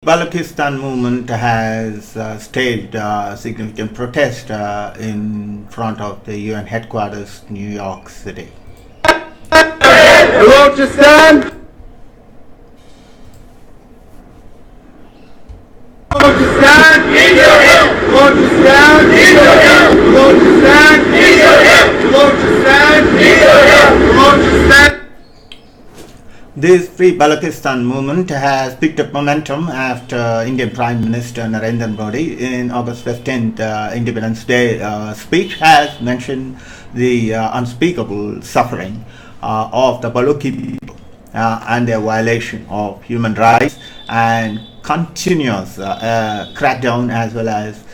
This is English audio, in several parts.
Baluchistan movement has staged significant protest in front of the UN headquarters, New York City. Baluchistan! Baluchistan! Baluchistan! Baluchistan! Baluchistan! Baluchistan! This Free Baluchistan movement has picked up momentum after Indian Prime Minister Narendra Modi in August 15th Independence Day speech has mentioned the unspeakable suffering of the Baluchi people and their violation of human rights and continuous crackdown as well as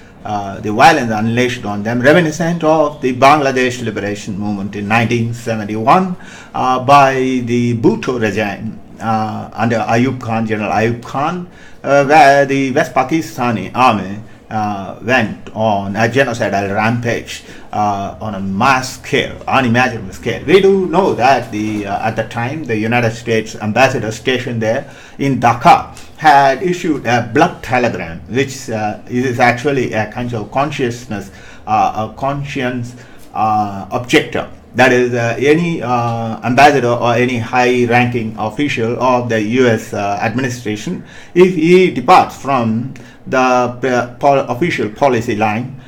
the violence unleashed on them, reminiscent of the Bangladesh liberation movement in 1971 by the Bhutto regime under Ayub Khan, General Ayub Khan, where the West Pakistani army went on a genocidal rampage on a mass scale, unimaginable scale. We do know that at the time the United States ambassador stationed there in Dhaka had issued a blood telegram, which is actually a kind of consciousness, a conscience objector. That is, any ambassador or any high-ranking official of the U.S. administration, if he departs from the official policy line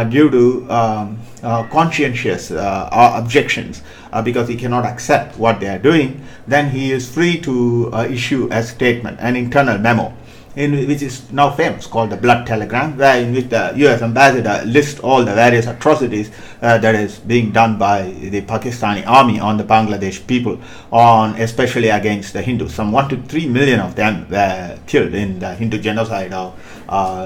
due to conscientious objections, because he cannot accept what they are doing, then he is free to issue a statement, an internal memo, which is now famous, called the blood telegram, where in which the US ambassador lists all the various atrocities that is being done by the Pakistani army on the Bangladesh people, especially against the Hindus. Some 1 to 3 million of them were killed in the Hindu genocide of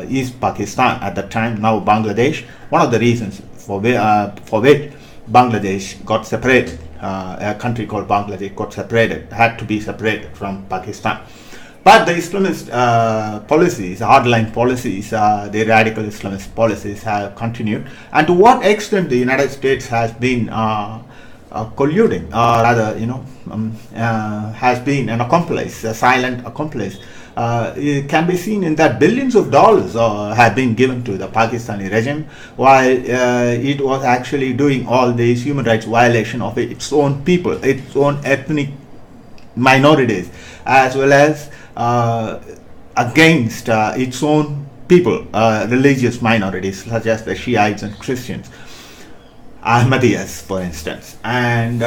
East Pakistan at the time, now Bangladesh. One of the reasons for which Bangladesh got separated, a country called Bangladesh got separated, had to be separated from Pakistan. But the Islamist policies, hardline policies, the radical Islamist policies have continued. And to what extent the United States has been colluding, or rather, has been an accomplice, a silent accomplice, it can be seen in that billions of dollars have been given to the Pakistani regime, while it was actually doing all these human rights violation of its own people, its own ethnic minorities, as well as against its own people, religious minorities such as the Shiites and Christians, Ahmadiyas for instance. And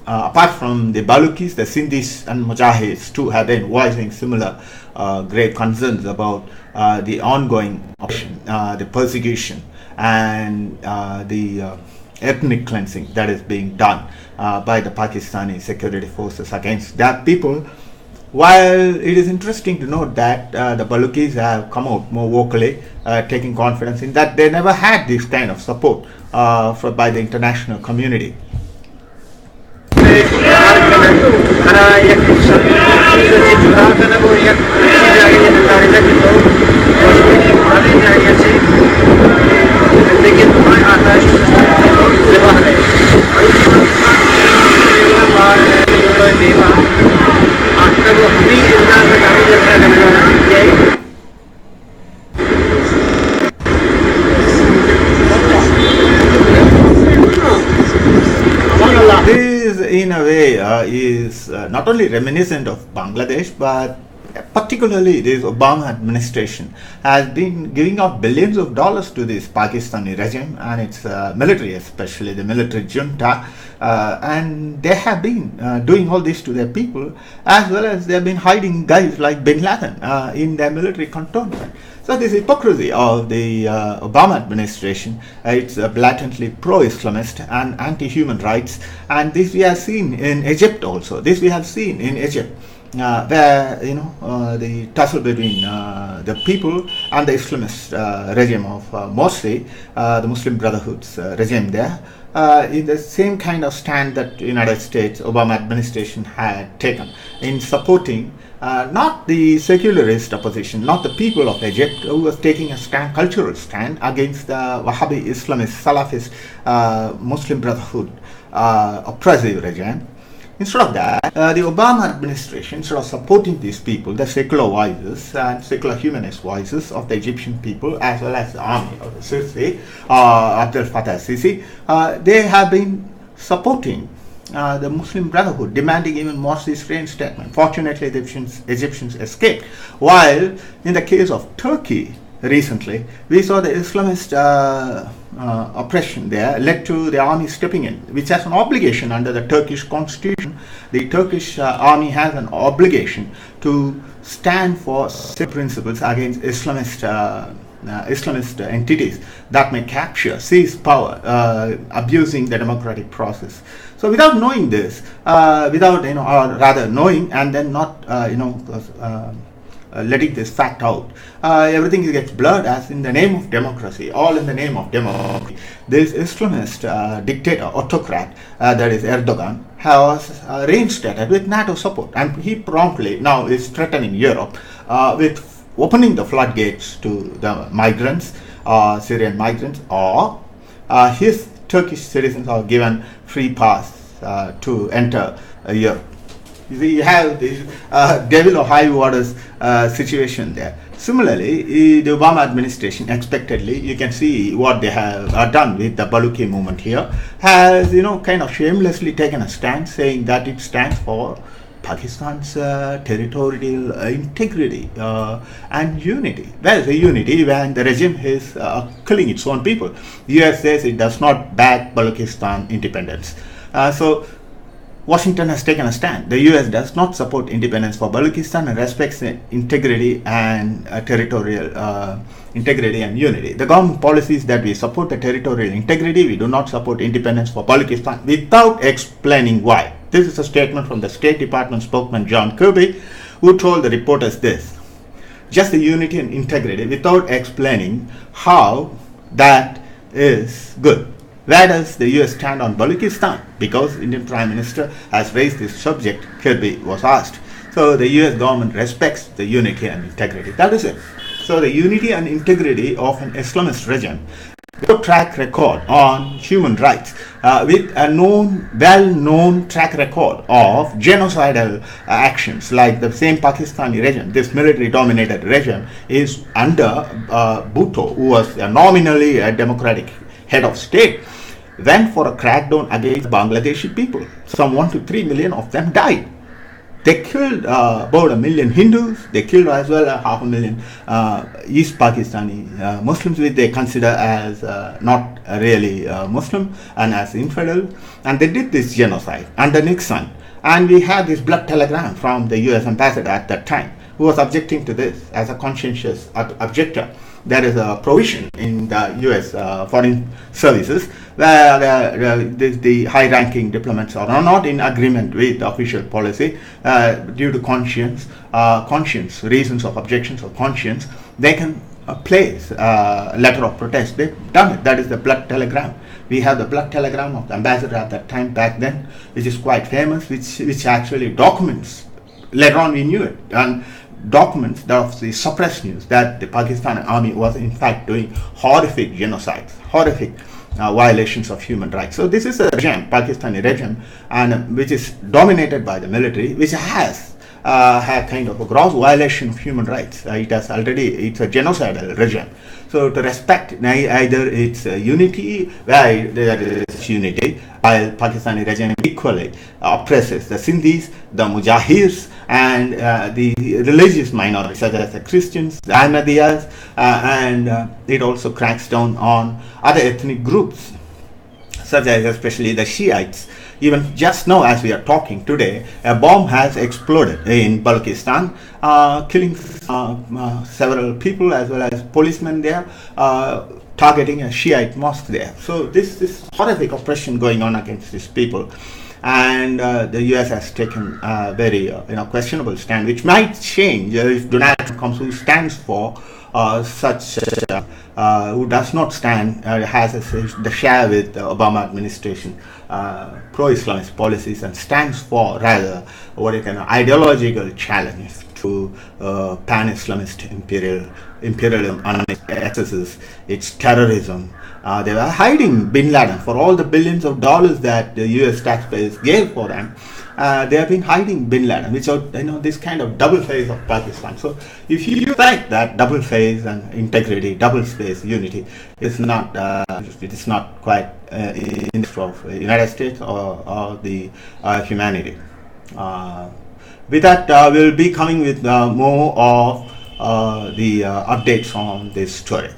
apart from the Baluchis, the Sindhis and Mujahids too have been voicing similar grave concerns about the ongoing oppression, the persecution and the ethnic cleansing that is being done by the Pakistani security forces against their people. While it is interesting to note that the Baluchis have come out more vocally, taking confidence in that they never had this kind of support by the international community. This, in a way, is not only reminiscent of Bangladesh, but particularly this Obama administration has been giving out billions of dollars to this Pakistani regime and its military, especially the military junta, and they have been doing all this to their people, as well as they have been hiding guys like Bin Laden in their military cantonment. So this hypocrisy of the Obama administration, it's blatantly pro-Islamist and anti-human rights, and this we have seen in Egypt also. This we have seen in Egypt, where the tussle between the people and the Islamist regime of Morsi, the Muslim Brotherhood's regime there, in the same kind of stand that the United States Obama administration had taken in supporting not the secularist opposition, not the people of Egypt, who was taking a cultural stand against the Wahhabi Islamist Salafist Muslim Brotherhood oppressive regime. Instead of that, the Obama administration, instead of supporting these people, the secular voices and secular humanist voices of the Egyptian people, as well as the army of the Sisi, Abdel Fattah Sisi, they have been supporting the Muslim Brotherhood, demanding even Morsi's reinstatement. Fortunately, the Egyptians escaped. While in the case of Turkey, recently, we saw the Islamist oppression there led to the army stepping in, which has an obligation under the Turkish constitution. The Turkish army has an obligation to stand for principles against Islamist entities that may capture, seize power, abusing the democratic process. So without knowing this, or rather knowing and then not, letting this fact out, everything gets blurred as in the name of democracy, all in the name of democracy. This Islamist dictator, autocrat, that is Erdogan, has reinstated with NATO support, and he promptly now is threatening Europe with opening the floodgates to the migrants, Syrian migrants, or his Turkish citizens are given free pass to enter Europe. We have this devil of high waters situation there. Similarly, the Obama administration, expectedly, you can see what they have done with the Baluchi movement here, has kind of shamelessly taken a stand, saying that it stands for Pakistan's territorial integrity and unity. Well, the unity when the regime is killing its own people. The US says it does not back Baluchistan independence. So Washington has taken a stand. The US does not support independence for Baluchistan and respects the integrity and territorial integrity and unity. The government policy is that we support the territorial integrity, we do not support independence for Baluchistan, without explaining why. This is a statement from the State Department spokesman John Kirby, who told the reporters this. Just the unity and integrity without explaining how that is good. Where does the US stand on Baluchistan? Because Indian Prime Minister has raised this subject, Kirby was asked. So the US government respects the unity and integrity. That is it. So the unity and integrity of an Islamist regime, no track record on human rights, with a well-known track record of genocidal actions, like the same Pakistani regime, this military-dominated regime, is under Bhutto, who was nominally a democratic head of state, went for a crackdown against Bangladeshi people. Some 1 to 3 million of them died. They killed about 1 million Hindus. They killed as well 500,000 East Pakistani Muslims, which they consider as not really Muslim and as infidel. And they did this genocide under Nixon. And we had this blood telegram from the US ambassador at that time, who was objecting to this as a conscientious objector. There is a provision in the US foreign services where the high-ranking diplomats are not in agreement with the official policy due to conscience, reasons of objections of conscience. They can place a letter of protest. They've done it. That is the blood telegram. We have the blood telegram of the ambassador at that time back then, which is quite famous, which actually documents. Later on we knew it, and documents of the suppressed news that the Pakistani army was in fact doing horrific genocides, horrific violations of human rights. So this is a regime, Pakistani regime, and which is dominated by the military, which has had kind of a gross violation of human rights. It's a genocidal regime. So to respect either its unity, where there is unity, while Pakistani regime equally oppresses the Sindhis, the Mujahirs, and the religious minorities such as the Christians, the Ahmadiyas, and it also cracks down on other ethnic groups, such as especially the Shiites. Even just now, as we are talking today, a bomb has exploded in Baluchistan, killing several people as well as policemen there, targeting a Shiite mosque there. So this horrific oppression going on against these people. And the US has taken a very questionable stand, which might change if Donald Trump comes, who stands for who does not stand, has the share with the Obama administration pro-Islamist policies, and stands for rather what is an ideological challenge to pan-Islamist imperialism and its excesses, its terrorism. They were hiding bin Laden for all the billions of dollars that the US taxpayers gave for them. they have been hiding Bin Laden without this kind of double face of Pakistan. So if you think that double face and integrity, double space unity is not it is not quite in the interest of the United States or the humanity. With that, we'll be coming with more of the updates on this story.